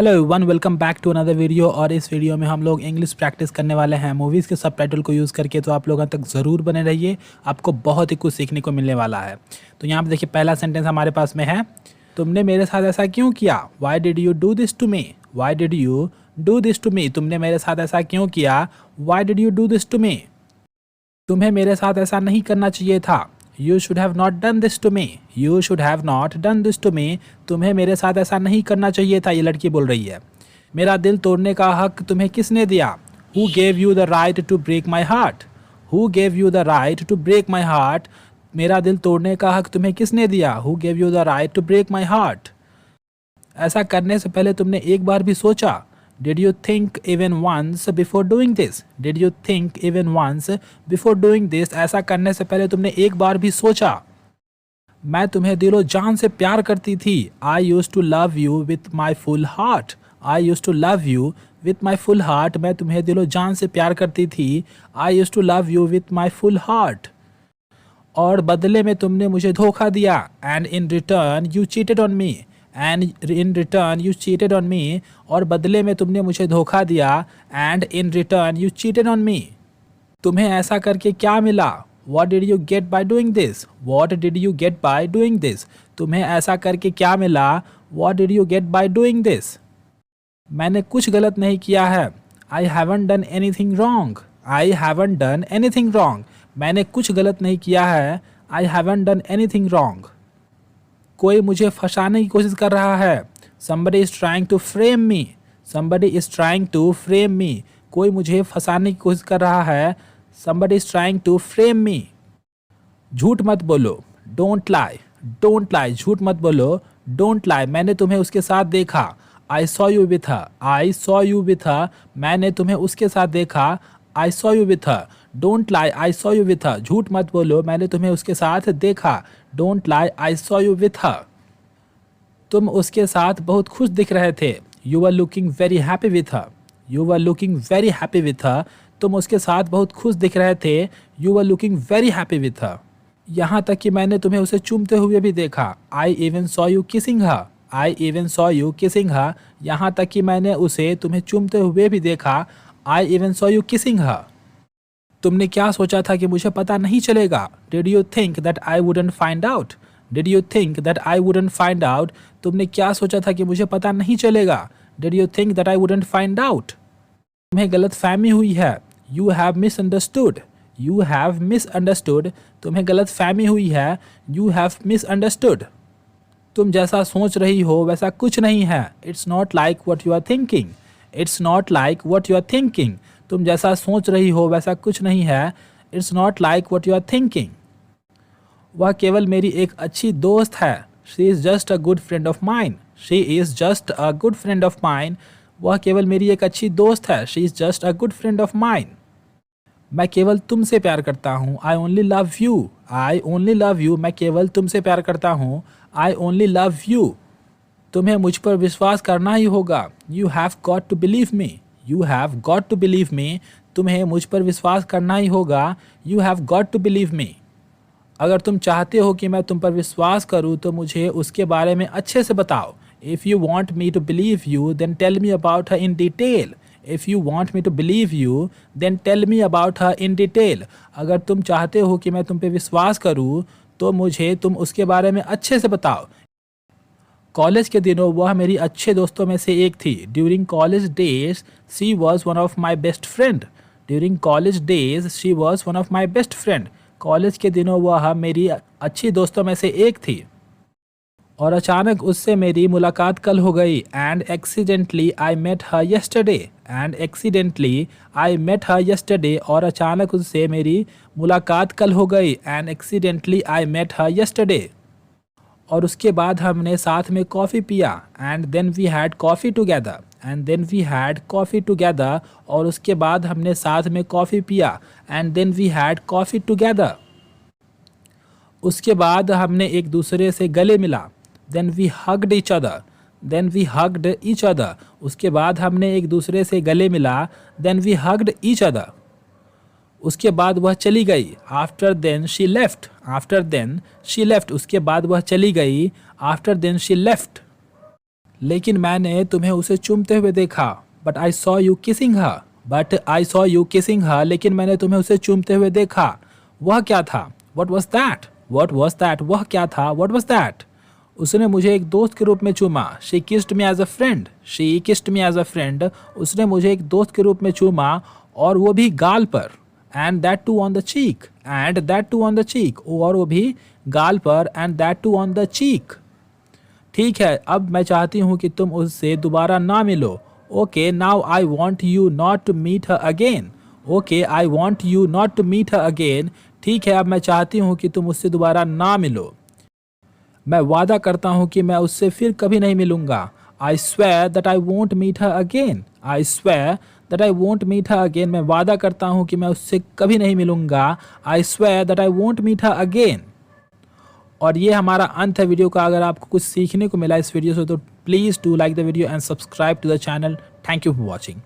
Hello everyone, welcome back to another video. और इस video में हम लोग इंग्लिश प्रैक्टिस करने वाले हैं मूवीज़ के सबटाइटल को यूज़ करके। तो आप लोगों तक ज़रूर बने रहिए, आपको बहुत ही कुछ सीखने को मिलने वाला है। तो यहाँ पे देखिए, पहला सेंटेंस हमारे पास में है, तुमने मेरे साथ ऐसा क्यों किया। Why did you do this to me. Why did you do this to me. तुमने मेरे साथ ऐसा क्यों किया। Why did you do this to me. तुम्हें मेरे साथ ऐसा नहीं करना चाहिए था। You should have not done this to me. You should have not done this to me. तुम्हें मेरे साथ ऐसा नहीं करना चाहिए था। ये लड़की बोल रही है। मेरा दिल तोड़ने का हक तुम्हें किसने दिया। Who gave you the right to break my heart? Who gave you the right to break my heart? मेरा दिल तोड़ने का हक तुम्हें किसने दिया। Who gave you the right to break my heart? ऐसा करने से पहले तुमने एक बार भी सोचा। Did you think even once before doing this? Did you think even once before doing this? ऐसा करने से पहले तुमने एक बार भी सोचा। मैं तुम्हें दिलो जान से प्यार करती थी। I used to love you with my full heart. I used to love you with my full heart. मैं तुम्हें दिलो जान से प्यार करती थी। I used to love you with my full heart. और बदले में तुमने मुझे धोखा दिया। And in return you cheated on me. And in return you cheated on me. और बदले में तुमने मुझे धोखा दिया। And in return you cheated on me. तुम्हें ऐसा करके क्या मिला। What did you get by doing this? What did you get by doing this? तुम्हें ऐसा करके क्या मिला। What did you get by doing this? मैंने कुछ गलत नहीं किया है। I haven't done anything wrong. I haven't done anything wrong. मैंने कुछ गलत नहीं किया है। I haven't done anything wrong. कोई मुझे फंसाने की कोशिश कर रहा है। Somebody is trying to frame me. Somebody is trying to frame me. कोई मुझे फंसाने की कोशिश कर रहा है। Somebody is trying to frame me. झूठ मत बोलो। Don't lie. Don't lie. झूठ मत बोलो। Don't lie. मैंने तुम्हें उसके साथ देखा। I saw you with her. I saw you with her. मैंने तुम्हें उसके साथ देखा। I saw you with her. Don't lie. I saw you with her. झूठ मत बोलो, मैंने तुम्हें उसके साथ देखा। Don't lie. I saw you with her. तुम उसके साथ बहुत खुश दिख रहे थे। You were looking very happy with her. You were looking very happy with her. तुम उसके साथ बहुत खुश दिख रहे थे। You were looking very happy with her. यहाँ तक कि मैंने तुम्हें उसे चूमते हुए भी देखा। I even saw you kissing her. I even saw you kissing her. यहाँ तक कि मैंने उसे तुम्हें चूमते हुए भी देखा। I even saw you kissing her. तुमने क्या सोचा था कि मुझे पता नहीं चलेगा। Did you think that I wouldn't find out? Did you think that I wouldn't find out? तुमने क्या सोचा था कि मुझे पता नहीं चलेगा। Did you think that I wouldn't find out? तुम्हें गलतफहमी हुई है। You have misunderstood. You have misunderstood. तुम्हें गलतफहमी हुई है। You have misunderstood. तुम जैसा सोच रही हो वैसा कुछ नहीं है। It's not like what you are thinking. It's not like what you are thinking. तुम जैसा सोच रही हो वैसा कुछ नहीं है। It's not like what you are thinking. वह केवल मेरी एक अच्छी दोस्त है। She is just a good friend of mine. She is just a good friend of mine. वह केवल मेरी एक अच्छी दोस्त है। She is just a good friend of mine. मैं केवल तुमसे प्यार करता हूँ। I only love you. I only love you. मैं केवल तुमसे प्यार करता हूँ। I only love you. तुम्हें मुझ पर विश्वास करना ही होगा। You have got to believe me. You have got to believe me. तुम्हें मुझ पर विश्वास करना ही होगा। You have got to believe me. अगर तुम चाहते हो कि मैं तुम पर विश्वास करूं तो मुझे उसके बारे में अच्छे से बताओ। If you want me to believe you, then tell me about her in detail. If you want me to believe you, then tell me about her in detail. अगर तुम चाहते हो कि मैं तुम पे विश्वास करूं तो मुझे तुम उसके बारे में अच्छे से बताओ। कॉलेज के दिनों वह मेरी अच्छे दोस्तों में से एक थी। During college days, she was one of my best friend. During college days, she was one of my best friend. College के दिनों वह मेरी अच्छी दोस्तों में से एक थी। और अचानक उससे मेरी मुलाकात कल हो गई। And accidentally I met her yesterday. And accidentally I met her yesterday. और अचानक उससे मेरी मुलाकात कल हो गई। And accidentally I met her yesterday. और उसके बाद हमने साथ में कॉफ़ी पिया। And then we had coffee together. And then we had coffee together. और उसके बाद हमने साथ में कॉफ़ी पिया। And then we had coffee together. उसके बाद हमने एक दूसरे से गले मिला। Then we hugged each other. Then we hugged each other. उसके बाद हमने एक दूसरे से गले मिला। Then we hugged each other. उसके बाद वह चली गई। After then she left. After then she left. उसके बाद वह चली गई। After then she left. लेकिन मैंने तुम्हें उसे चूमते हुए देखा। But I saw you kissing her. But I saw you kissing her, लेकिन मैंने तुम्हें उसे चूमते हुए देखा। वह क्या था? What was that? What was that? वह क्या था? What was that? उसने मुझे एक दोस्त के रूप में चूमा। She kissed me as a friend. She kissed me as a friend. उसने मुझे एक दोस्त के रूप में चूमा, और वो भी गाल पर। And that too on the cheek. And that too on the cheek, और वो भी गाल पर। And that too on the cheek. ठीक है, अब मैं चाहती हूँ कि तुम उससे दोबारा ना मिलो। Okay, now I want you not to meet her again. Okay, I want you not to meet her again. ठीक है, अब मैं चाहती हूँ कि तुम उससे दोबारा ना मिलो। मैं वादा करता हूँ कि मैं उससे फिर कभी नहीं मिलूंगा। I swear that I won't meet her again. I swear that I won't meet her again. मैं वादा करता हूँ कि मैं उससे कभी नहीं मिलूंगा। I swear that I won't meet her again. और ये हमारा अंत है वीडियो का। अगर आपको कुछ सीखने को मिला इस वीडियो से तो please do like the video and subscribe to the channel. Thank you for watching.